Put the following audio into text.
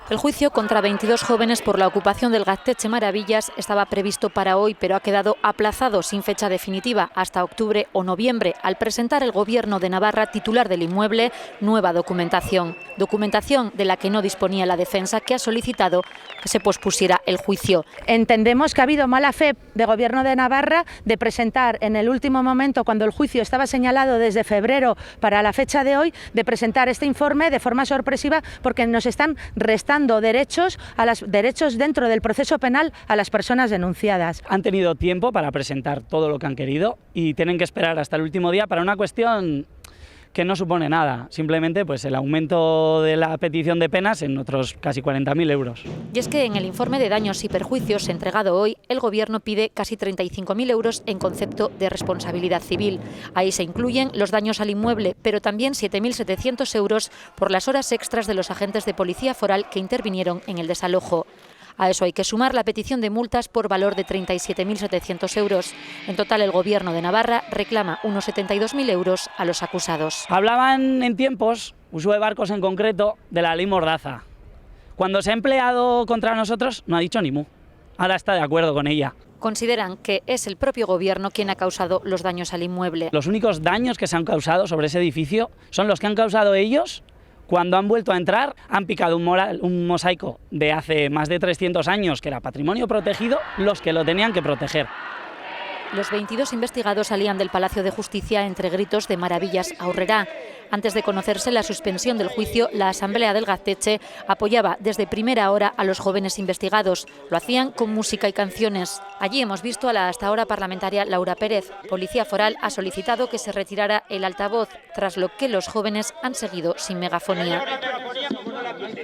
El juicio contra 22 jóvenes por la ocupación del Gaztetxe Maravillas estaba previsto para hoy, pero ha quedado aplazado sin fecha definitiva hasta octubre o noviembre, al presentar el Gobierno de Navarra, titular del inmueble, nueva documentación. Documentación de la que no disponía la defensa, que ha solicitado que se pospusiera el juicio. Entendemos que ha habido mala fe del Gobierno de Navarra de presentar en el último momento, cuando el juicio estaba señalado desde febrero para la fecha de hoy, de presentar este informe de forma sorpresiva, porque nos están restando derechos dentro del proceso penal a las personas denunciadas. Han tenido tiempo para presentar todo lo que han querido y tienen que esperar hasta el último día para una cuestión que no supone nada, simplemente pues el aumento de la petición de penas en otros casi 40.000 euros. Y es que en el informe de daños y perjuicios entregado hoy, el Gobierno pide casi 35.000 euros en concepto de responsabilidad civil. Ahí se incluyen los daños al inmueble, pero también 7.700 euros por las horas extras de los agentes de policía foral que intervinieron en el desalojo. A eso hay que sumar la petición de multas por valor de 37.700 euros. En total, el Gobierno de Navarra reclama unos 72.000 euros a los acusados. Hablaban en tiempos, Uso de Barcos en concreto, de la ley Mordaza. Cuando se ha empleado contra nosotros, no ha dicho ni mu. Ahora está de acuerdo con ella. Consideran que es el propio Gobierno quien ha causado los daños al inmueble. Los únicos daños que se han causado sobre ese edificio son los que han causado ellos. Cuando han vuelto a entrar, han picado un mosaico de hace más de 300 años, que era patrimonio protegido, los que lo tenían que proteger. Los 22 investigados salían del Palacio de Justicia entre gritos de Maravillas Aurrerá. Antes de conocerse la suspensión del juicio, la Asamblea del Gaztetxe apoyaba desde primera hora a los jóvenes investigados. Lo hacían con música y canciones. Allí hemos visto a la hasta ahora parlamentaria Laura Pérez. Policía Foral ha solicitado que se retirara el altavoz, tras lo que los jóvenes han seguido sin megafonía.